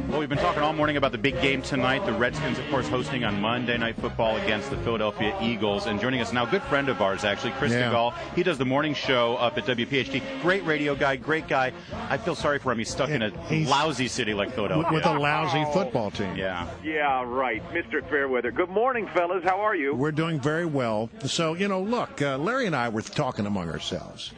Well, we've been talking all morning about the big game tonight. The Redskins, of course, hosting on Monday Night Football against the Philadelphia Eagles. And joining us now, a good friend of ours, actually, Chris Stigall. He does the morning show up at WPHT. Great radio guy, great guy. I feel sorry for him. He's stuck in a lousy city like Philadelphia. With a lousy football team. Yeah. Yeah, right. Mr. Fairweather. Good morning, fellas. How are you? We're doing very well. So, look, Larry and I were talking among ourselves.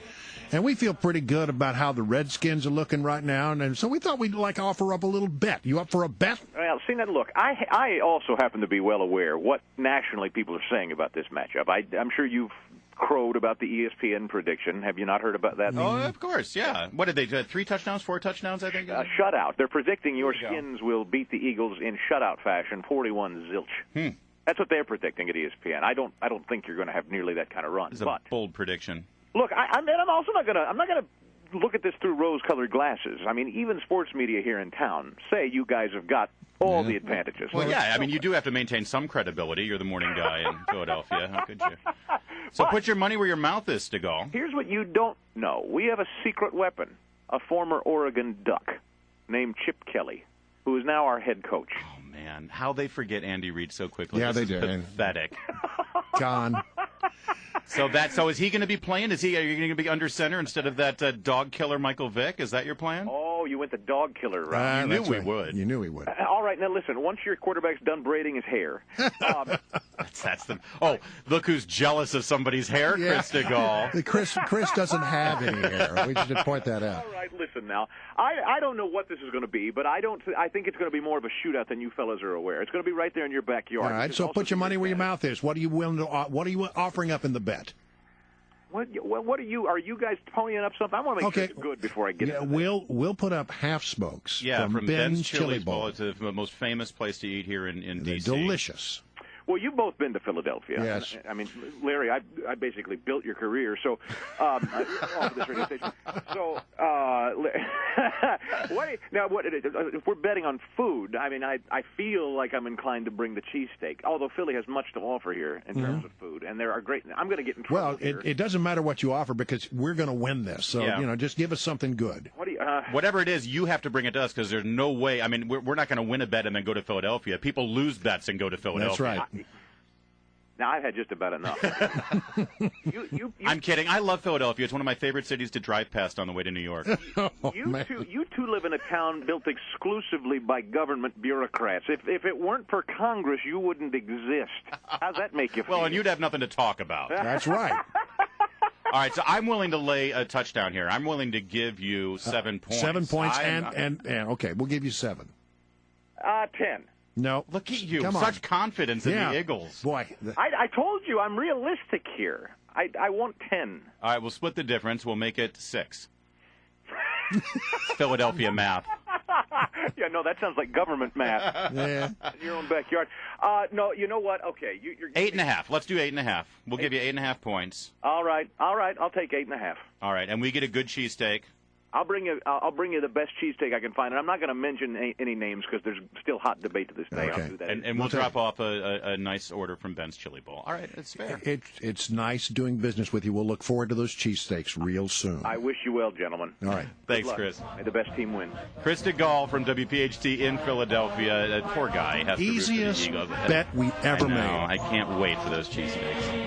And we feel pretty good about how the Redskins are looking right now. And so we thought we'd offer up a little bet. You up for a bet? Well, see, now, look, I also happen to be well aware what nationally people are saying about this matchup. I'm sure you've crowed about the ESPN prediction. Have you not heard about that? Oh, of course, yeah. What did they do? 3 touchdowns, 4 touchdowns, I think? Shutout. They're predicting your Skins will beat the Eagles in shutout fashion, 41-0. That's what they're predicting at ESPN. I don't think you're going to have nearly that kind of run. It's a bold prediction. Look, I'm also not gonna look at this through rose-colored glasses. I mean, even sports media here in town say you guys have got all the advantages. Well, yeah, I mean, you do have to maintain some credibility. You're the morning guy in Philadelphia. How could you? So put your money where your mouth is, Stigall. Here's what you don't know. We have a secret weapon, a former Oregon Duck named Chip Kelly, who is now our head coach. Oh, man. How they forget Andy Reid so quickly. Yeah, this they is do. Pathetic. Gone. So is he going to be playing? Are you going to be under center instead of that dog killer Michael Vick? Is that your plan? Oh, you went the dog killer route. You knew we would. You knew he would. All right, now listen. Once your quarterback's done braiding his hair, that's the. Oh, look who's jealous of somebody's hair, Chris Stigall. Chris doesn't have any hair. We should point that out. All right, listen now. I don't know what this is going to be, but I think it's going to be more of a shootout than you fellas are aware. It's going to be right there in your backyard. All right, so put your money where your mouth is. What are you willing to? What are you offering up in the bet? What are you? Are you guys ponying up something? I want to make sure it's good before I get into that. We'll put up half smokes. Yeah, from Ben's Chili Bowl. It's the most famous place to eat here in D.C. Delicious. Well, you've both been to Philadelphia. Yes. I mean, Larry, I basically built your career. So, off of this radio station. So, if we're betting on food, I mean, I feel like I'm inclined to bring the cheesesteak. Although Philly has much to offer here in terms of food, and there are great. I'm going to get in trouble. Well, it doesn't matter what you offer because we're going to win this. So just give us something good. Whatever it is, you have to bring it to us because there's no way. I mean, we're not going to win a bet and then go to Philadelphia. People lose bets and go to Philadelphia. That's right. Now, I've had just about enough. I'm kidding. I love Philadelphia. It's one of my favorite cities to drive past on the way to New York. You two live in a town built exclusively by government bureaucrats. If it weren't for Congress, you wouldn't exist. How's that make you feel? Well, and you'd have nothing to talk about. That's right. All right, so I'm willing to lay a touchdown here. I'm willing to give you 7 points. 7 points, and okay, we'll give you 7. 10. No. Look at you. Come on. Such confidence in the Eagles. Boy. I told you I'm realistic here. I want 10. All right, we'll split the difference. We'll make it 6. Philadelphia math. Yeah, no, that sounds like government math. Yeah. In your own backyard. No, you know what? Okay. You're 8.5. Let's do 8.5. We'll give you 8.5 points. All right. I'll take 8.5. All right, and we get a good cheesesteak. I'll bring you the best cheesesteak I can find, and I'm not going to mention any names because there's still hot debate to this day. Okay. I'll do that. And we'll drop off a nice order from Ben's Chili Bowl. All right, it's fair. It's nice doing business with you. We'll look forward to those cheesesteaks real soon. I wish you well, gentlemen. All right. Thanks, Chris. May the best team win. Chris Stigall from WPHT in Philadelphia. Poor guy has Easiest to root for the Eagles. bet we ever made. I can't wait for those cheesesteaks.